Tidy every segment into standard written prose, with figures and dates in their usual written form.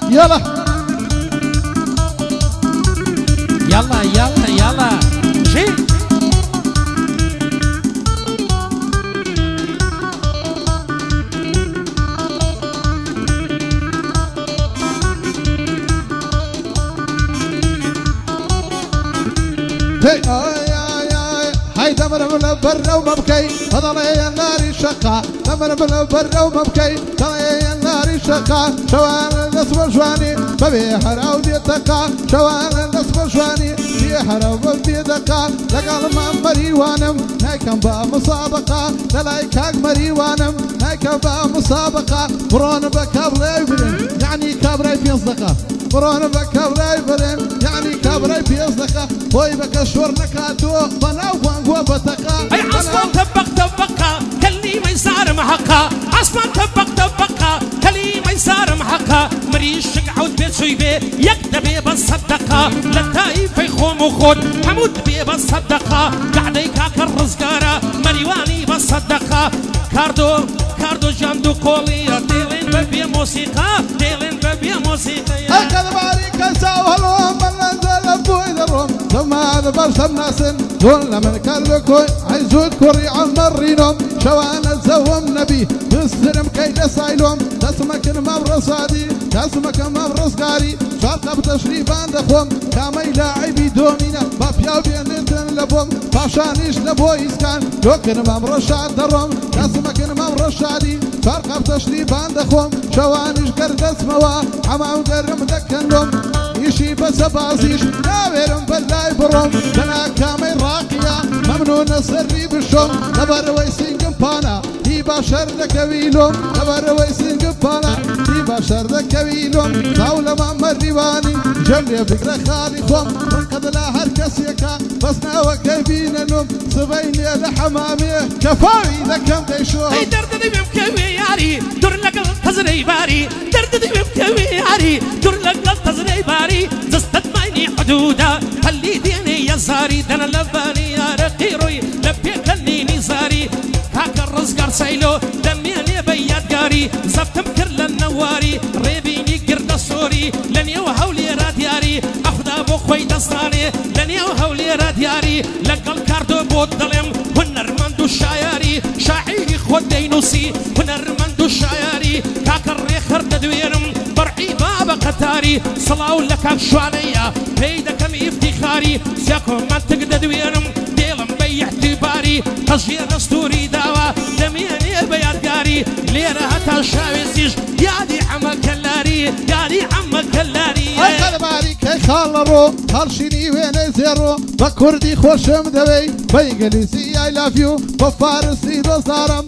يلا يلا يلا يلا جي هاي تمر من البر ومبكي فضلي النار الشقة تمر من البر ومبكي فضلي النار الشقة شوان الاسم شواني ببيحر او ديتقى شوان الاسم شواني بيحر او ديتقى لقال ما مريوانم هيكم با مسابقة للايكاك مريوانم هيكم با مسابقة برون بكابري برين يعني كابري في اصدقاء برون بكابري برين يعني كابري في اصدقاء بوي بكشور نكاتو بناوان وبتقى اي عصفان تبقى كلي ما يصار محقا عصفان تبقى كلي ما يصار محقا مريش عود بيت شويبه يكتبي بالصدقة للتايف يخوم وخود حمود بي بالصدقة قاعد يكاكر رزقارة مريواني بالصدقة كاردو جامدو كولية ديلين ببي موسيقى ديلين ببي موسيقى أكل باريك ساوهلهم من نزل بوي ذرهم ثم هذا برسم ناس دون من كالكوي عايزود كوري عمرينهم شوان الزوم نبي بسرم كيد سايلهم تسمك مبرص عادي تسمك مبرص قاري شرق بتشريفان دخوم كامي لاعبي دومينا بابيا بينتن لبوم باشانيش لبويس كان لوكن مبرص عدرهم تسمك مبرص عادي شرق بتشريفان دخوم شوانيش قرد اسموا عمام قرم دكنهم يشي بس بازيش ناويرم بالله برم دنا كامي راقية ممنون سري بالشوم نبر ويسين قمبانا هي باشر دكويلوم نبر ويسين قمبانا هي باشر دكويلوم دولة ما مريواني جملي فكرة خالي خوم ركض لا هركس يكا بس ناوى كيفين النوم سبيني لحمامي كفاوي ذكم ديشوم اي درد دي بمكوي ياري دور لقل تزري باري درد دي بمكوي ياري دور لقل تزري باري زستت مايني حدودا خلي ديني يزاري دنا لباني يا رقيروي لبيك الليني زاري كاك الرزقار سايلو دميني بياد قاري زفتم كرل النواري ريبيني قرد السوري لن يوهولي رادياري أخذ أبو خوي دستاني لن يوهولي رادياري لقل كاردو بود ظلم ونرمندو الشاياري شاعي خود دينوسي ونرمندو الشاياري كاك الريخر تدويرم برعي بابا قتاري صلاو لك شوانيا بيدا كم افتخاري سياكم من تقدد ويرم ديلم بي اعتباري تشجير اسطوري داوا دمياني بيادقاري ليرة هتا شاوزيش يادي عمل كلاري يادي عمل كلاري اي قلباري كي خالرو هرشيني وين زيرو بكردي خوشم دبي بانجليزي اي لاف يو بفارسي دوزارم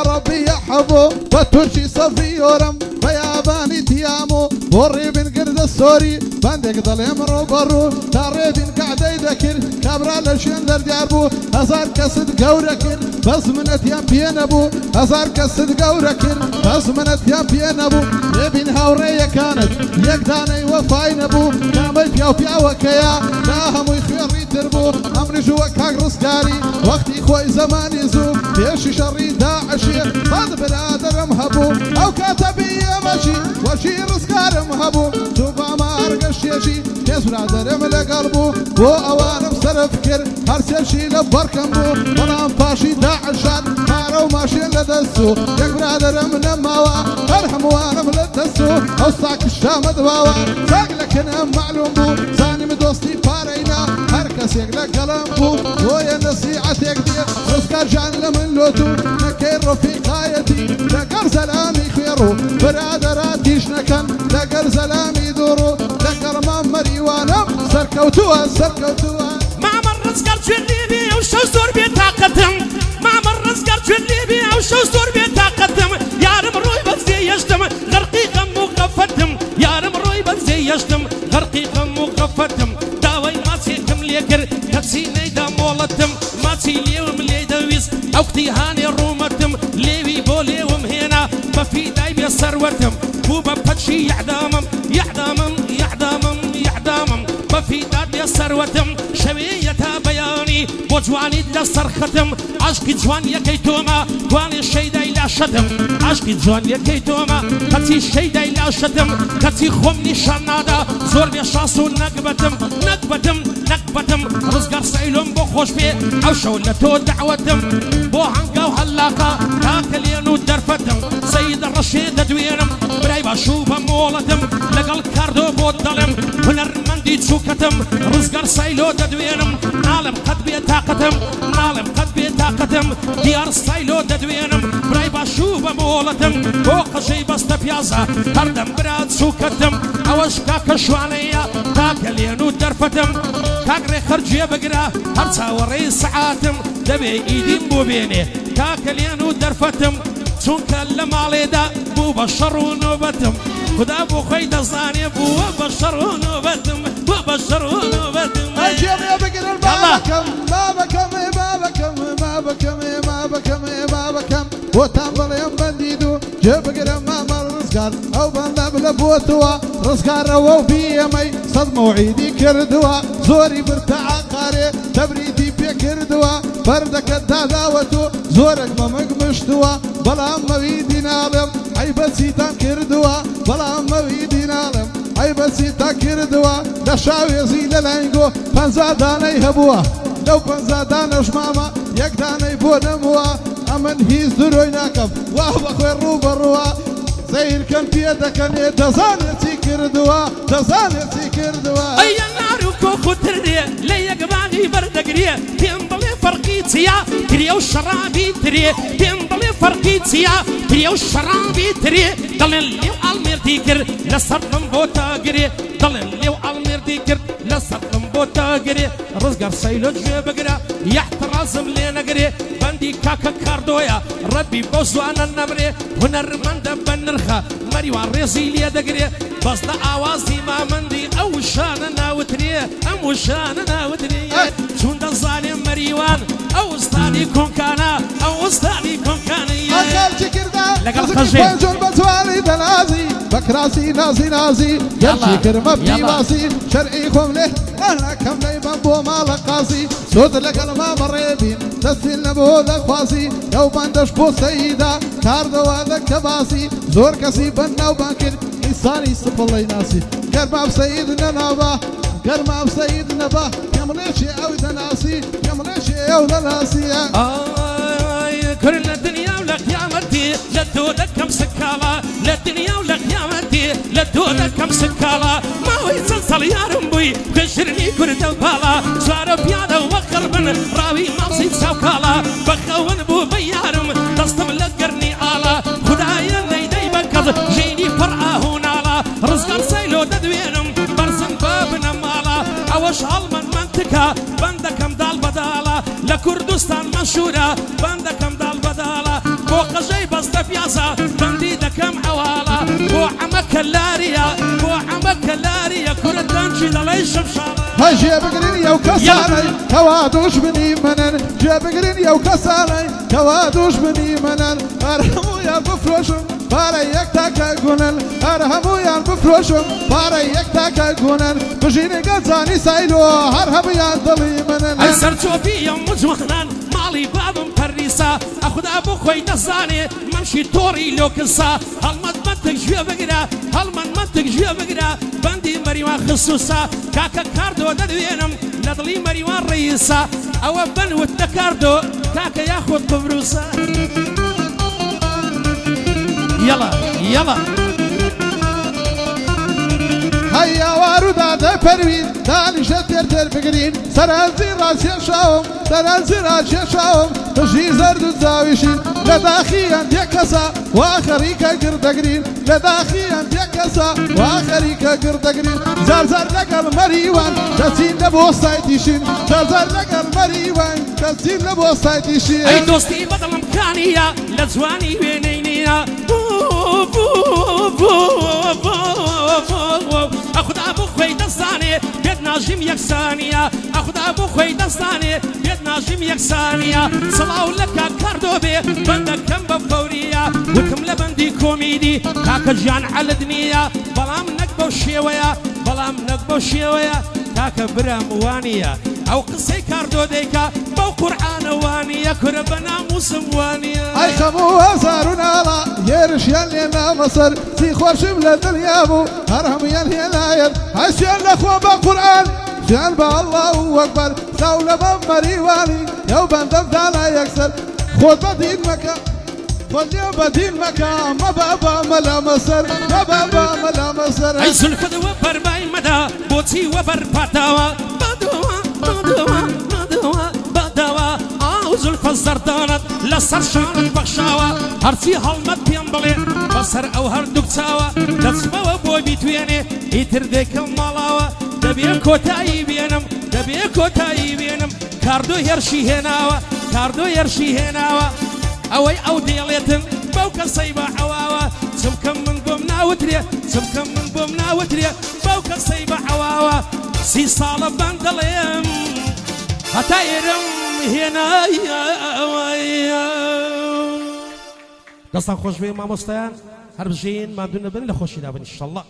ربي يحبو بترشي صفي يورم بياباني تيامو بوري بن قرد السوري بندق ظلم روبرو تاري بن قاعد يذكر كابرا لشندر جابو هزار كسد قوركر بس من اتيام بينبو هزار كسد قوركر بس من اتيام بينبو يبين هاورية كانت يقداني وفاينبو كامي بياو بياو وكيا لاهم يخيري تربو امري جوا كاك رسكاري وقتي خوي زمان يزو بيشي شري داعشي صاد بلاد رمهبو او كاتبي ماشي وشي رسكار مهبو توبا ما ارقش يشي كيس برادر ملا قلبو بو اوانم سرفكر هرسل شي لبركمبو بلان باشي داعشان هارو ماشي لدسو يك برادر ملا ماوا ارحم وانم لدسو اوصاك الشام دواوا ساق لكنا معلوم بو زاني مدوستي بارينا هركس يقلق قلمبو ويا نصيعتك دير رسكار جان لمن لوتو نكير رفيقايتي لقر سلامي خيرو برادراتيش نكن لقر سلامي دورو لقر مامري وانم سركوتوها معمر رزقار جليبي وشو زور بيتاقتم معمر رزقار جليبي وشو زور بيتاقتم يارم روي بزي يشتم غرقي غم وغفتم يارم روي بزي يشتم غرقي غم وغفتم داوي ماسيكم ليكر كبسيني دا مولتم ماسي ليوم ليدويس اوقتي هاني رومتم ليوي بولي ومهينا ما في داي بيسروتم بوبا بتشي يعدامم ما في داد يسروتم شويتها بياني بو جوانی دەسەر ختم عاشقی جوان یەکەی تۆمە دوانی شەیدای لا شەدم عاشقی جوان یەکەی تۆمە کەچی شەیدای لا شەدم کەچی خۆم نیشان نادا زۆر بێ شانس و نەکبەتم ڕزگار سەیلۆم بۆ خۆش پێ ئەو شەو لە تۆ دەعوەتم بۆ هەنگا و هەلاقە تاکە لێن و دەرفەتم سەیدە ڕەشێ دەدوێنم برای باشوو بە مۆڵەتم لەگەڵ کاردۆ بۆ دەڵێم هونەرمەندی چووکەتم ڕزگار سەیلۆ دەدوێنم ناڵم قەت بێ تاقەتم دیار سەیلۆ دەدوێنم برای باشوو بە مۆڵەتم بۆ قەشەی بەستە پیازە هەردەم برا چووکەتم ئەوەش کاکە شوانەیە تاکە لێن و دەرفەتم کاگڕێ خەرجێ بگرە هەر چاوەڕێی سەعاتم دەبێ ئیدیم بۆ بێنێ کاکە لێن و دەرفەتم چونکە لە ماڵێدا بوو بە شەڕ و نۆبەتم خدا بۆ خۆی دەزانێ بووە بە شەڕ و نۆبەتم ئەجێمێ بگرن بابەکەم بۆتان بەڵێم بەندید و جێ بگرم مامەڵ ڕزگار ئەو بەندە بلە بۆتەوە ڕزگارەوە و بیەمەی سەد مەوعیدی کردووە زۆری برتە عاقارێ تەبریدی پێ کردووە بەردەکەت داداوەت و زۆرێک بەمەک مشتووە بەڵام مەویدی ناڵێم ئەی بەچیتان کردووە بەڵام مەویدی ناڵێم ئەی بەچیتان کردووە لە شاوێزی لە لەنگۆ 50 دانەی هەبووە لەو 50 دانەش مامە یەک دانەی بۆ نەمووە ئەمن هیچ درۆی ناکەم وا بەخۆی ڕووبەڕووە زەیرکەم پێ دەکەنێ دەزانێت چی کردووە ئەیە نار و کۆخوتر دێ لە یەک باغی بەردەگرێ پێم بڵێ فەرقی چیە ترێ و شەڕابی ترێ پێم بڵێ فەرقی چیە ترێ و شەڕابی ترێ دەڵێن لێو ئاڵمێردی کرد لە سەرم بۆ تاگرێ دەڵێن لێو ئاڵمێردی کرد لە سەرم بۆ تاگرێ ڕزگار سەیلۆ گوێ بگرە یەحترازم لێ نەگرێ بەندی کاکە کاردۆیە ڕەبی بۆ زوانە نەمرێ هونەرمەندە بە نرخە مەریوان ڕێزی لێ دەگرێ بەس لە ئاوازی مامەندی ئەو شانە ناوترێ چون دەزانێ مەریوان ئەو ئوستانی کۆنکانە لەگەڵ خەژێ جۆر بەتوانی دەنازی بەکراسی نازی گەرچی کرمە پیواسی شەرعی خۆم لێ ئەنەکەم لەیبەم بۆ ماڵە قازی سۆت لەگەڵ مامەڕێبین دەستین نەبۆ دەخوازی ئەو بەندەش بۆ سەیدا کاردەوە دەکە باسی زۆر کەسی بەناوبان کرد ئینسانی سپڵەی ناسی گەرمام سەید نەناوە گەرمام سەید نەبە پێمڵێکی ئەو دەناسی پێمڵێکی ئەو دەناسیە کرد لە دنیا و لە قیامەتی لە تۆ دەکەم سکاڵە لە دنیا و لە قیامەتی لە تۆ دەکەم سکاڵە ماوەی چەند سەڵ یارم بووی کەژرنی کوردە و باڵە سوارە و پیادە و وەقڕبن ڕاوی ماڵسی چاوکاڵە بەخەون بوو بە یارم دەستم لە گەرنی ئاڵە خودایە نەیدەی بە کەڵ ژینی پڕ ئاهوناڵە ڕزگار سەیلۆ دەدوێنم بەرزم بە بنە ماڵە ئەوەش هەڵمەن منتکە بەندەکەم داڵ بەداڵە لە کوردستان مەشهورە بەندەکەم داڵ بەداڵە بۆ قەژەی بەستە پیاسە بەندی دەکەم حەواڵە بۆ عەمە کەلاریە کوردانچی دەڵێی شەمشاڵە هەژێ بگرین یەو کەسانەی کەوا دوژمنی منن جێ بگرین یەو کەسانەی کەوا دوژمنی منن هەر هەموویان بفرۆشم پارەی یەک تاکە گونن هەر هەموویان بفرۆشم پارەی یەک تاکە گونن بژینە گەنجانی سەیلۆ هەر هەموویان دڵی منن ئەی سەرچۆپی ئەم مجمەخنان ماڵی بابم پەرریسا ئەخدا بۆ خۆی دەزانێ مەمشی تۆڕی لۆکسا هەڵمەت منتک گوێ بگرە بەندی مەریوان خسووسا کاکە کاردۆ دەدوێنم لە دڵی مەریوان ڕئیسا ئەوە بنوت لە کاردۆ کاکە یاخۆت ببروسە یەڵە هەیە وارودا دەپەروین دانیشە تێر بگرین سەرنجی ڕاکێشاوم بژی زەرد و زاویشین لە داخیان یەکەسە وا خەریکە گردەگرین لە داخیان یەکەسە وا خەریکە گردەگرین زارزار لەگەڵ مەریوان دەچین لە بۆ سایتیشین زارزار لەگەڵ مەریوان دەچین لە بۆ سایتیشین ئەی دۆستی بەدڵم کانیە لە جوانی وێنەی نیە ئەخدا بۆ خۆی دەزانێ بێت ناژیم یەکسانیە ئەخدا بۆ خۆی دەزانێ بێت ناژیم یەکسانیە سەڵاو لە کاردۆ بێ بەندەکەم بە فەوریە وتم لە بەندی کۆمیدی کاکە ژیان عەلد نییە بەڵام نەک بەو شێوەیە کاکە برام وانیە ئەو قسەی کاردۆ دەیکا بەو قورعانەوانیە کورە بە ناموسم وانیە ئەی خەموو هەزار و ناڵە هێرشیان لێنا مەسەر سی خۆشم لە دڵیا بوو هەر هەمویان هێنایەن هەشیان لەخۆ بە قورعان جان بە ئەڵڵاو وەکبەر ساو لە بەم مەریوانی یەو بەندەمدا لا یەکسەر خۆت بەدین مەکە خۆت لێ بەدین مەکە مەبە بەمە لە مەسەر مەبە بەمە لە مەسەر ئەی زولفت وە بەربای مەدا بۆچی وە بەرپاتاوە بەدەوە بەدەوە بەدەوە بەدەوە ئاو زولفە زەردانت لەسەر شانت بەخشاوە هەرچی هەڵمەت پێم بڵێ بەسەر ئەو هەردوو چاوە دەچمەوە بۆی بیتوێنێ ئیتر دێکەم ماڵاوە دەبێ کۆتایی بێنم دەبێ کۆتایی بێنم کاردۆ هێرشی هێناوە کاردۆ هێرشی هێناوە ئەوەی ئەو دێڵێتن بەو کەسەی بە حەواوە چمکەم من بۆم ناوترێ چمکەم من بۆم ناوترێ بەو کەسەی بە حەواوە سی ساڵە بەم دەڵێم هەتا ئێرەم هێنایە دەستان خۆش بێ مامۆستایان هەر بژین مادوو نەبن لە خۆشیدا بن ئینشەڵڵا